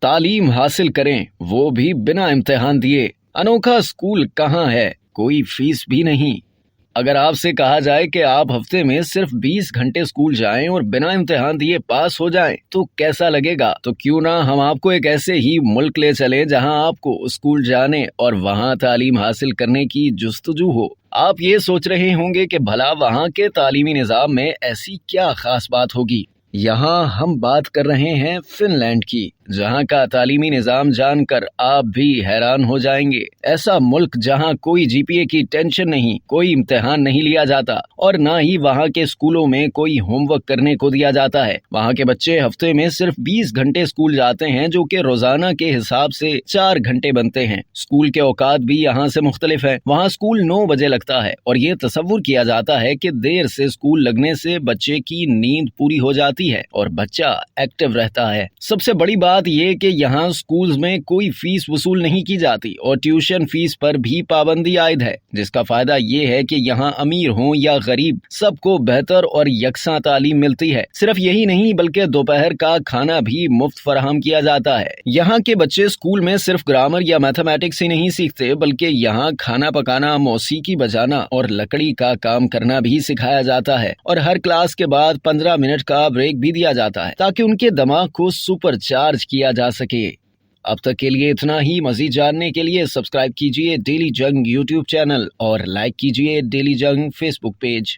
तालीम हासिल करें, वो भी बिना इम्तिहान दिए। अनोखा स्कूल कहाँ है, कोई फीस भी नहीं। अगर आपसे कहा जाए कि आप हफ्ते में सिर्फ 20 घंटे स्कूल जाएं और बिना इम्तिहान दिए पास हो जाएं, तो कैसा लगेगा? तो क्यों ना हम आपको एक ऐसे ही मुल्क ले चलें जहां आपको स्कूल जाने और वहां तालीम हासिल करने की जुस्तजू हो। आप ये सोच रहे होंगे कि भला वहां के तालीमी निज़ाम में ऐसी क्या खास बात होगी। यहाँ हम बात कर रहे हैं फिनलैंड की, जहाँ का तालीमी निज़ाम जानकर आप भी हैरान हो जाएंगे। ऐसा मुल्क जहाँ कोई जीपीए की टेंशन नहीं, कोई इम्तिहान नहीं लिया जाता और ना ही वहाँ के स्कूलों में कोई होमवर्क करने को दिया जाता है। वहाँ के बच्चे हफ्ते में सिर्फ 20 घंटे स्कूल जाते हैं, जो कि रोजाना के हिसाब से 4 घंटे बनते हैं। स्कूल के औकात भी यहाँ से मुख्तलिफ है। वहाँ स्कूल 9 बजे लगता है और ये तसव्वुर किया जाता है कि देर से स्कूल लगने से बच्चे की नींद पूरी हो जाती है और बच्चा एक्टिव रहता है। सबसे बड़ी बात ये कि यहाँ स्कूल्स में कोई फीस वसूल नहीं की जाती और ट्यूशन फीस पर भी पाबंदी आयद है, जिसका फायदा ये है कि यहाँ अमीर हो या गरीब सबको बेहतर और यकसा तालीम मिलती है। सिर्फ यही नहीं बल्कि दोपहर का खाना भी मुफ्त फराहम किया जाता है। यहाँ के बच्चे स्कूल में सिर्फ ग्रामर या मैथमेटिक्स ही नहीं सीखते, बल्कि यहाँ खाना पकाना, मौसीकी बजाना और लकड़ी का काम करना भी सिखाया जाता है और हर क्लास के बाद 15 मिनट का ब्रेक भी दिया जाता है ताकि उनके दिमाग को सुपर चार्ज किया जा सके। अब तक के लिए इतना ही। मजीद जानने के लिए सब्सक्राइब कीजिए डेली जंग यूट्यूब चैनल और लाइक कीजिए डेली जंग फेसबुक पेज।